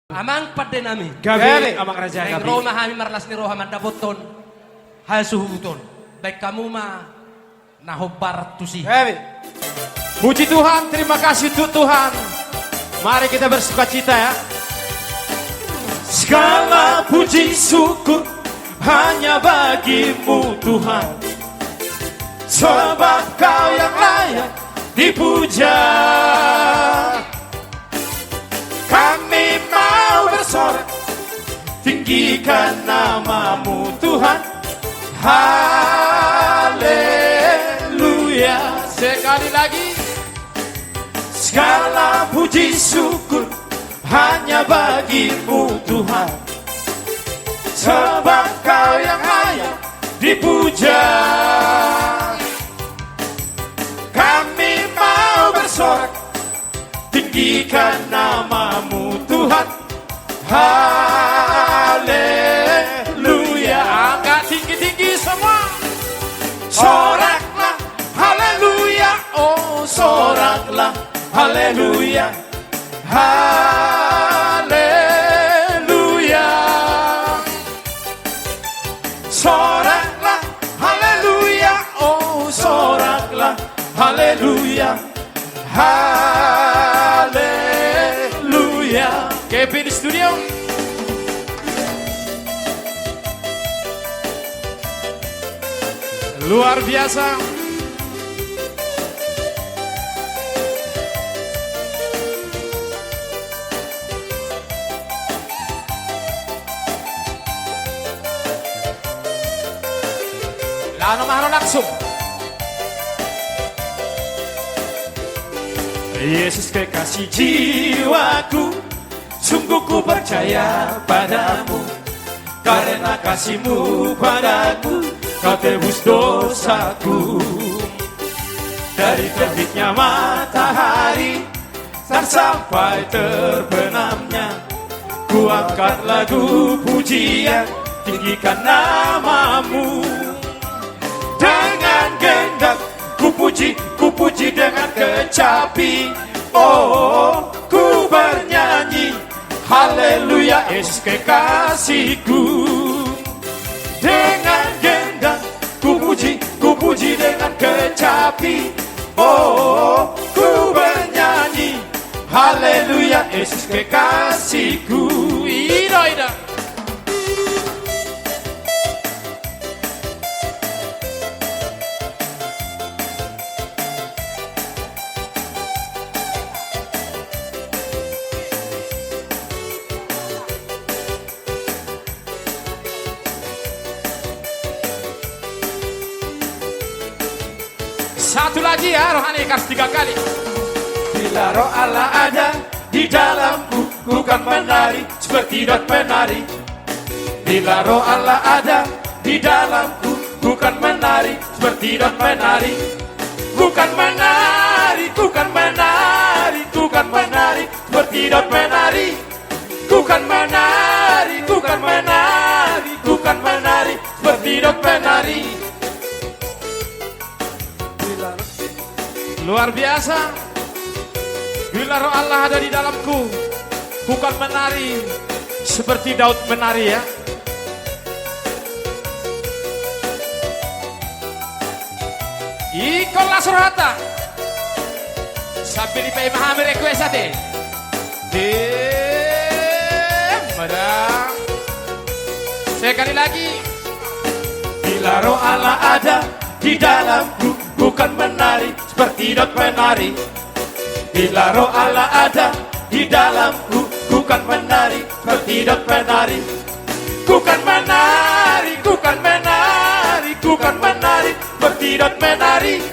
Amang pada nami. Gabi, amang raja Neng gabi. Roma kami marlas ni Roha mandapoton. Hal suhuton. Baik kamu mah nahobar tusi. Puji Tuhan, terima kasih untuk Tuhan. Mari kita bersuka cita ya. Segala puji syukur hanya bagimu Tuhan, sebab kau yang layak dipuja. Kami mau bersorak, tinggikan namamu Tuhan. Haleluya. Sekali lagi. Segala puji syukur hanya bagimu Tuhan, sebab kau yang layak dipuja. Kami mau bersorak, tinggikan namamu Tuhan. Haleluya. Angkat tinggi-tinggi semua. Soraklah haleluya. Oh soraklah haleluya. Haleluya. Soraklah haleluya. Oh soraklah haleluya. Haleluya. Kevin di studio. Luar biasa. Lalu mahalo langsung. Yesus kekasih jiwaku, sungguh ku percaya padamu. Karena kasih-Mu padaku, Kau tebus dosaku. Dari terbitnya matahari tak sampai terbenamnya, ku angkat lagu pujian, tinggikan namamu. Dengan gendang ku puji dengan kecapi. Oh, ku bernyanyi haleluya, Yesus kekasihku. Dengan gendang ku puji dengan kecapi. Oh, ku bernyanyi haleluya, Yesus kekasihku. Ida. Satu lagi ya, rohani kasih 3 kali. Bila roh Allah ada di dalamku, ku kan menari seperti dot penari. Bila roh Allah ada di dalamku, ku kan menari seperti dot penari. Ku kan menari, ku kan menari, ku kan menari seperti dot penari. Ku kan menari, ku kan menari, ku kan menari seperti dot penari. Luar biasa. Bila roh Allah ada di dalamku, bukan menari seperti Daud menari ya. Ikon la surata. Sampai di memahami request ate. Madam. Sekali lagi. Bila roh Allah ada di dalamku, bukan menari seperti dot penari. Bila roh Allah ada di dalamku, bukan menari seperti dot penari. Bukan menari, bukan menari, bukan menari seperti dot penari.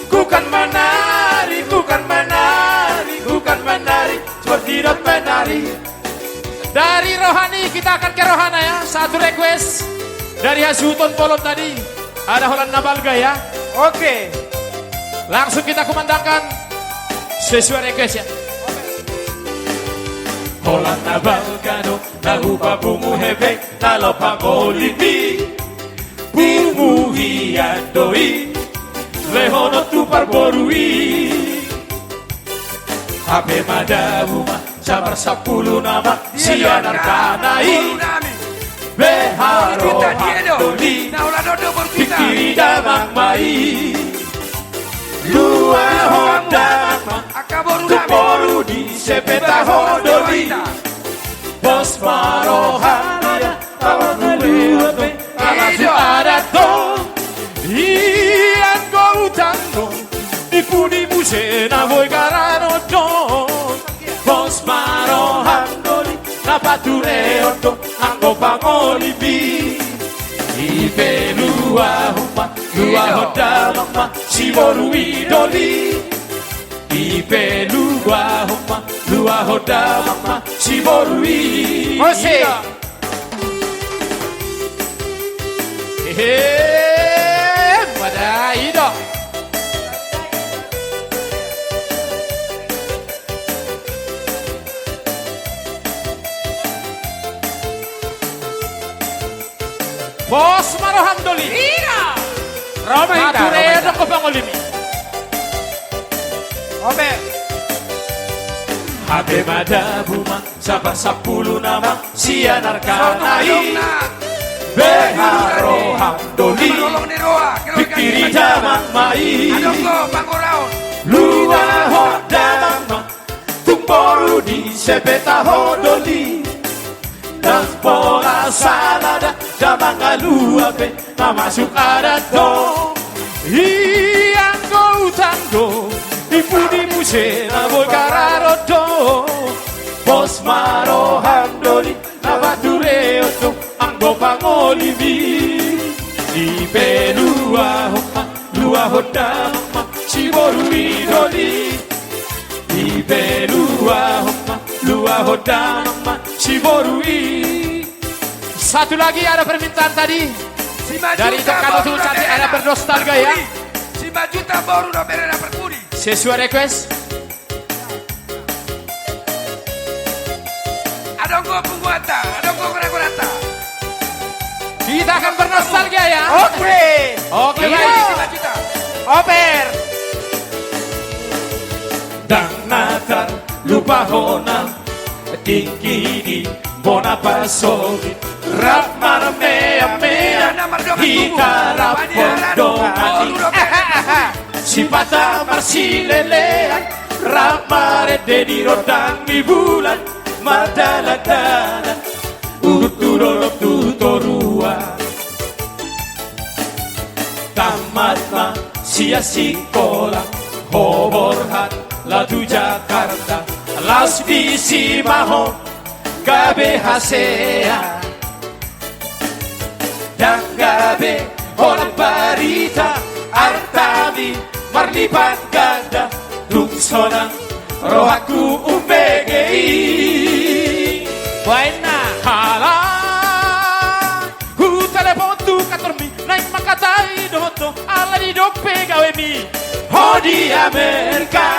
Bukan menari, bukan menari, bukan menari seperti dot penari. Dari rohani kita akan ke rohana ya. Satu request dari Hasuton Polon tadi. Ada Holland Nabalga ya. Oke. Langsung kita kumandangkan sesuai request ya. Holland Nabalga no nahupa bumu hebek nalopa molipi. Bumu hiandoi lehono tu parborui. Habe madabuma Sabar 10 nama sianar kanai Beharo Handoli Pikiri damang mai Lua Honda Tuporu di sepeta hodoli Bos Marohana Tawanuleote Alazu Adato Ian Goutano Ipuni Musena Voi Garano Don Bos Marohandoli Napatuleoto Anggo Pangolibi Ipe Lua Humma Lua Honda Mama Siboru Idoli Ipe Lua Humma Lua Honda Mama Siboru Idoli Jose. Pada Ido Bos Marohandoli Ira Roma Ida. Matureo ko Pangolimi Obe. Habe Madabuma Sabar 10 nama sianar kanai Beharo Handoli Pikiri damang mai Lua Honda Mama Tumboru di sepeta hodoli Dan pola salada Damang aluape Mamasuk adato Iang go utanggo Ipudi musena Voi kararoto Bos Marohandoli Nabatureo Anggo Pangolibi Ipe Lua Homa Lua Honda Mama Siboru Idoli Ipe Lua Homa Lua Honda Mama Siboru Idoli. Satu lagi ada permintaan tadi dari Tokano Tuh Cantik ada bernostalgia ya. 5 juta baru udah berada perkuri. Sesuai request. Adongo Pungguata, Adongo Kurata. Kita akan bernostalgia ya. Oke. Oke Iya. baik. 5 juta. Oper. Dang natar lupa honam tinggi bona pasogi rap mar mea mea hikara pondongani sipata marsilelean rap mare dedi rodangi bulan madaladana uturolok tutorua tamat ma sia sikola hoborhat latu Jakarta las visi mahon gabe hasea dan gabe orang barita artami marlipat gada tungsona rohaku umbegei Buena. hala hu telepon tu katormi naik makatai doto ala di dope gawe mi hodi Amerika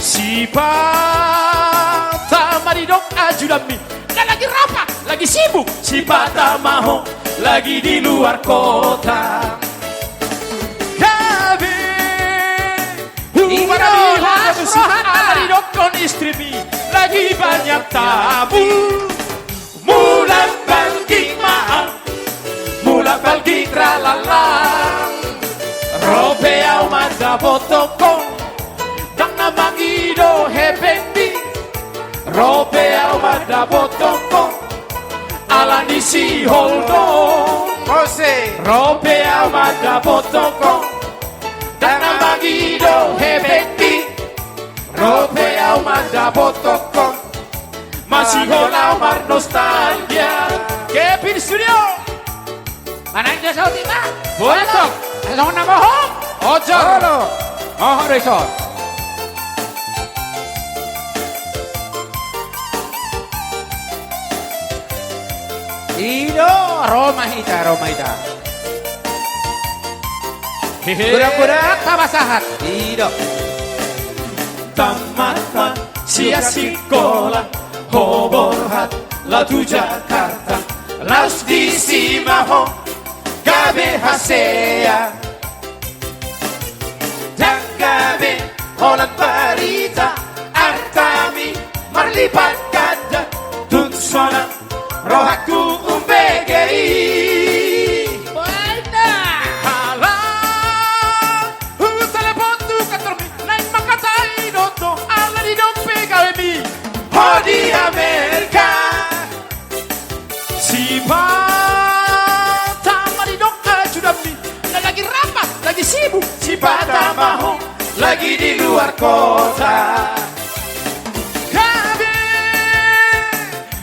sipa tamaridok ajudami dan lagi rapa lagi sibuk sipa tamaho lagi di luar kota kabe tamaridok kon istrimi lagi banyak tamu mulan balging maaf mulan balging tralalang robe au manda botoko dang namang ido hebendi robe au manda botoko alani si holdo Jose. robe au manda botoko dang namang ido hebendi robe au manda botoko masih holau mar nostalgia Kepin Studio Mana yang jasa tiba? Bontok Langsung nama home. Ojo Oh, resort. Ido, Roma Ida. Budak-budak tabasahat. Ido. Tamat sia sekolah hoborhat latu Jakarta las di simaho gabe hasea dan gabe Holland barita artami marlipat ganda tut sona rohaku umbegei Baita. hala telepon tu katormi naik makatai doto ala di dompe kami hodi Amerika si bata mari doka judami Lagi rapat, lagi sibuk. si bata maho lagi di luar kota kabe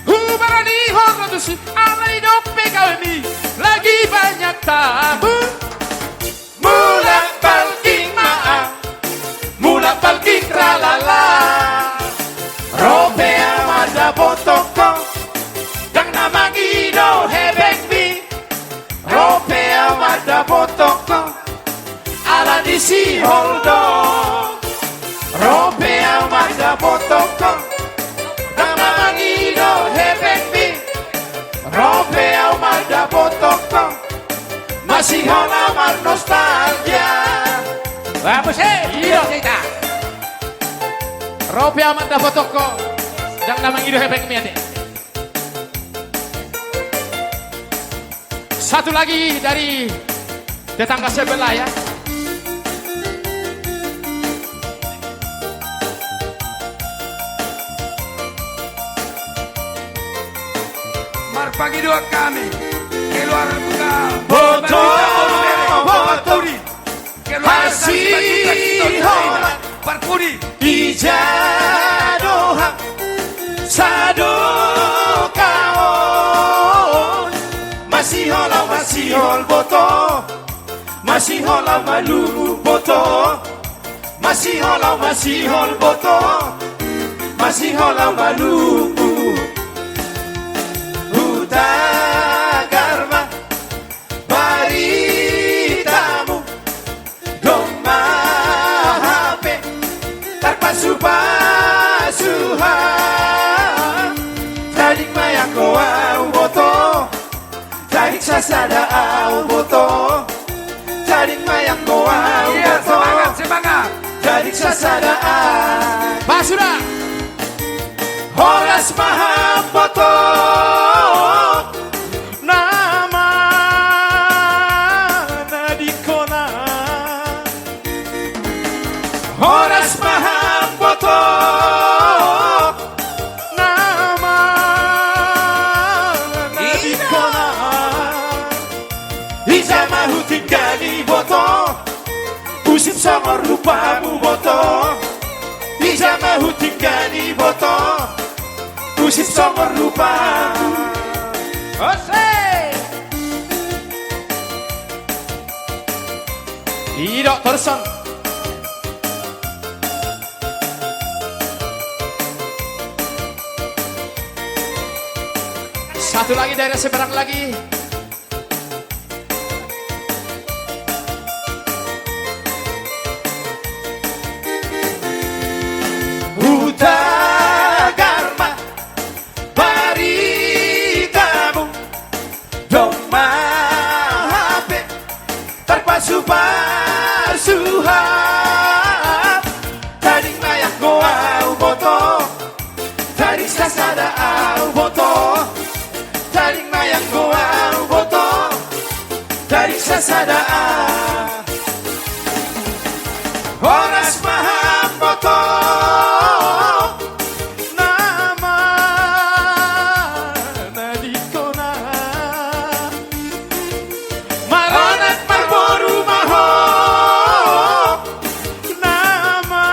hubarani horno si ala di dompe kami lagi banyak tamu mula palking maaf mula palking tralala rope amada botoko dang namangido hebeng mi rope amada botoko ala di si holdo rope amada botoko dang namangido hebeng mi rope amada botoko masih halaman nostalgia. Vamos, Ido kita. Ropi amat dah fotoko. Dang namang Ido hebeng miate. Satu lagi dari tetangga sebelah ya. Marpagi dua kami keluar buka Foto, foto, keluar Masih hormat. Parpudi Ijadoha Sado kaon Masih hol boto Masih hola malu boto Masih hol boto Masih hola malu Huta garma Baritamu Doma hape Tarpasuha Tadik mayako au boto Tadik sasada au boto Tadik mayako au iya boto semangat Tadik sasada au Basura. Horas maham boto Nama nadikona Horas maham boto Nama nadikona Ijama hutinggali boto Usip sangor lupamu boto Ijama hutinggali boto Usip sangor lupamu Ose. Ido Thorson. Satu lagi dari seberang lagi. Huta garma baritamu Doma hape Tarpasuha Tadik mayak go au boto Tadik sasada au boto Tadik mayak go au boto Tadik sasada au Horas maham boto Nama nadikona Maronat marboru maho Nama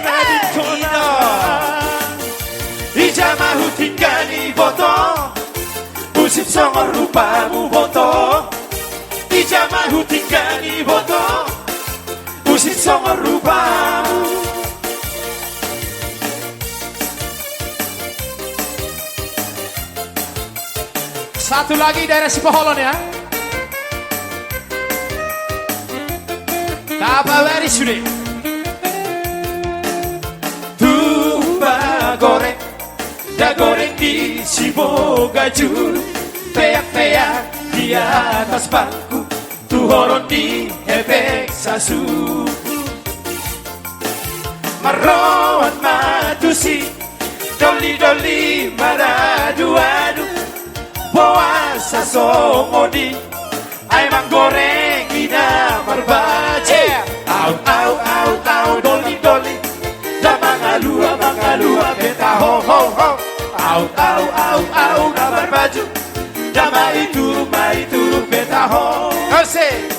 nadikona Ijama hutinggali boto Usip songor rupamu boto Ijama hutinggali boto Usip songor rupamu Satu lagi dari si Poholon ya. Tapa very sudah. Tumba goreng Da goreng di Siboga Julu Peak-peak di atas bangku Tuhoron di hebek sasu Maroan madusi, doli maradu-adu, puasa songodi, ay manggoreng ina marbaje. Au, doli, da mangalua, beta ho, au, na marbaju, da maituru, beta ho. Asik.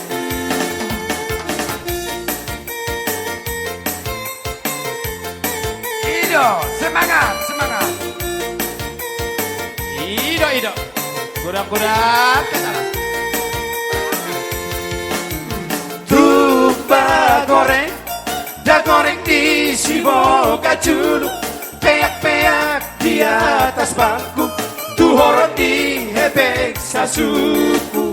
Ido, semangat. Ido. Kurang-kurang. Tumpah goreng, da goreng di siboga julu, peak-peak di atas bangku, tuhoron di hebek sasuku.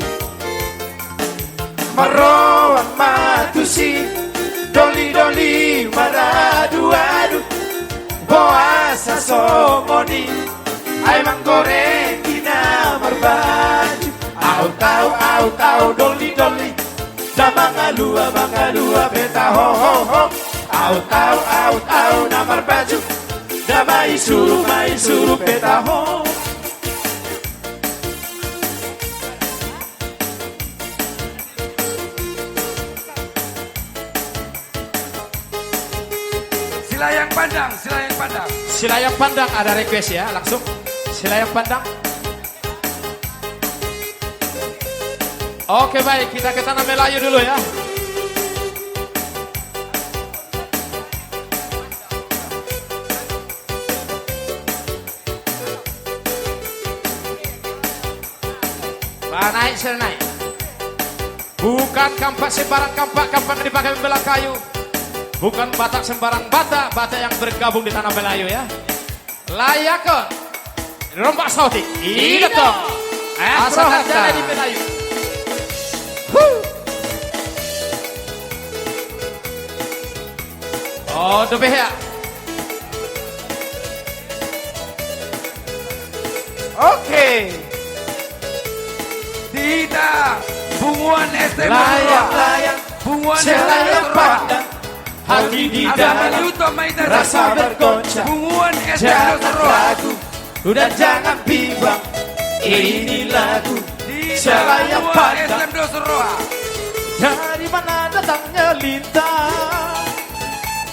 Maroan matusi, doli maradu-adu, puasa songoni, ay manggoreng ina marbaju. Au, doli, da mangalua, beta ho. Au, na marbaju, da maisuru, beta ho. Silayang pandang. Silayang pandang ada request ya, langsung. Silayang pandang. Oke baik, kita ke tanah Melayu dulu ya. Naik, saya naik. Bukan kampak sembarang kampak yang dipakai membelah kayu. Bukan batak sembarang batak yang bergabung di tanah Melayu ya. Layakon, rombak sauti, iya toh. Asal harjana di Melayu. Oh, dobeh ya. Oke. Tidak, bunguan STM Layang, bunguan selayang pandang, hati di dalam, rasa bergoncang. bunguan Jangan STM ragu, udah jangan bimbang. Ini lagu selayang pandang. Dari mana datangnya lintang?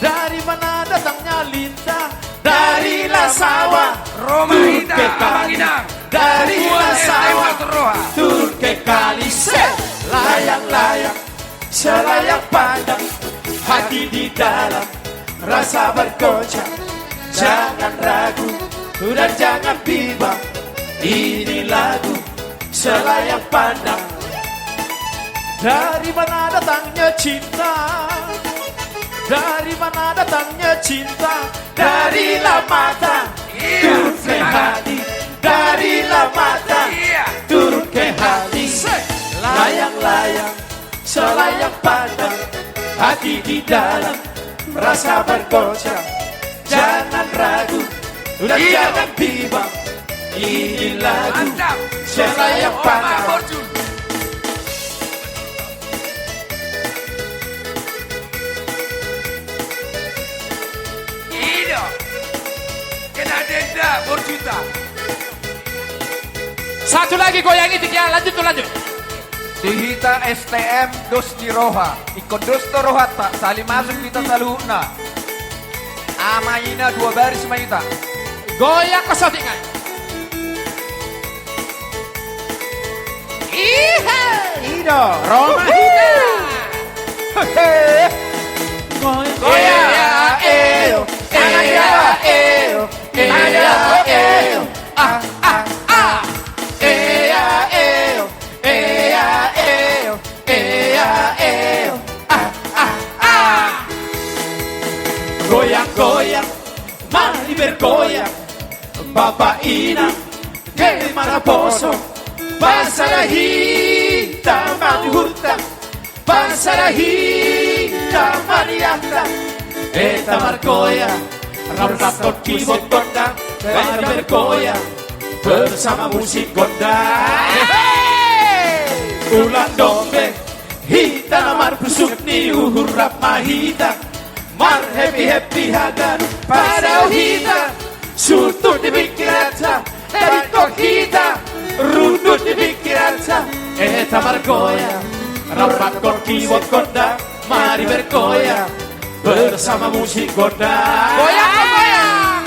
Dari mana datangnya lintang? Dari Lasawa, Roma turun Hita, ke Abang kali. Idang. Dari Lasawa, Roha. turun ke kali. Layang-layang, selayang pandang, hati di dalam, rasa bergoncang. Jangan ragu, dan jangan bimbang. Ini lagu selayang pandang. Dari mana datangnya cinta? Dari mana datangnya cinta? Dari mata turun ke hati. Dari mata Iya. turun ke hati. Layang-layang, selayang pandang, hati di dalam, rasa bergoncang. Jangan ragu, dan jangan bimbang. Ini lagu Mantap. selayang Oma pandang. Fortune. Ido. Kena denda berjuta. Satu lagi goyangi tiga, lanjut. Dihita STM dos di Roha, ikut dos to Roha tak, saling masuk kita saluna. Amayina 2 baris mayita. Goyang ke sautingan. Ido, Roma Hita. Goyang, eo, goyang-goyang, mari bergoyang. Bapak Ina, que maraposo, pasarahita manuhuta, pasarahita marianda. Eta margoya, rampas con keyboard gondang, mari bergoyang bersama musik gondang. Ulang dombe, hita namar busuk ni uhurap mahita. Mar happy hagan pada hita, sutut di pikiran sa, dari kok kita, rundut di pikiran sa, tamar goyang, rapat kok kiwot koda, mari bergoyang, bersama musik koda. Goyang, goyang.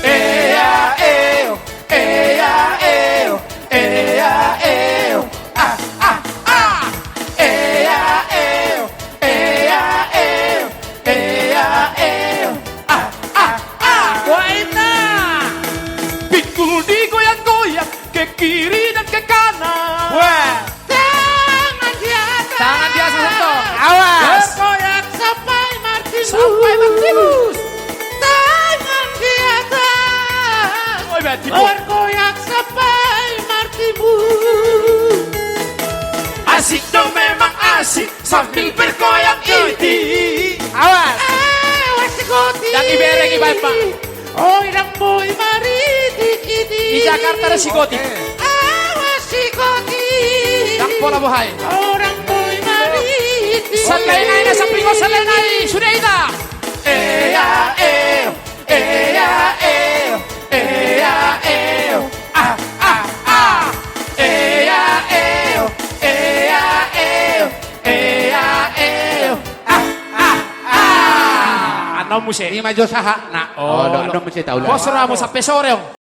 Eya eo, eya eo, eya eo, ah ah ah. Eya eo, eya eo, eya eo, ah ah ah. Waina. Pikul digoyang-goyang ke kiri dan ke kanan. Wah. Tangan di atas, Tangan di atas sentuh. Awas. bergoyang sampai Martinus. Sampai Martinus. Tangan di atas, Oh, Martinus. bergoyang sampai Martinus. Asik dong memang asik sambil bergoyang ini. Awas. Wasikoti. Yang ibereng iba-iba. Oh, irang boy mari dikiti. Di Jakarta ada Sikoti. Wasikoti. Yang pola buhay. Orang boy mari dikiti. Salenay na sa pringo, salenay. Sudah ita. Eya eo, eya eo, eya eo, ah ah ah. Eya eo, eya eo, eya eo, ah ah ah. Ano mo siya? Di majo saha na. Oh, ano mo siya taulan? Bos ramo sa pesoreo.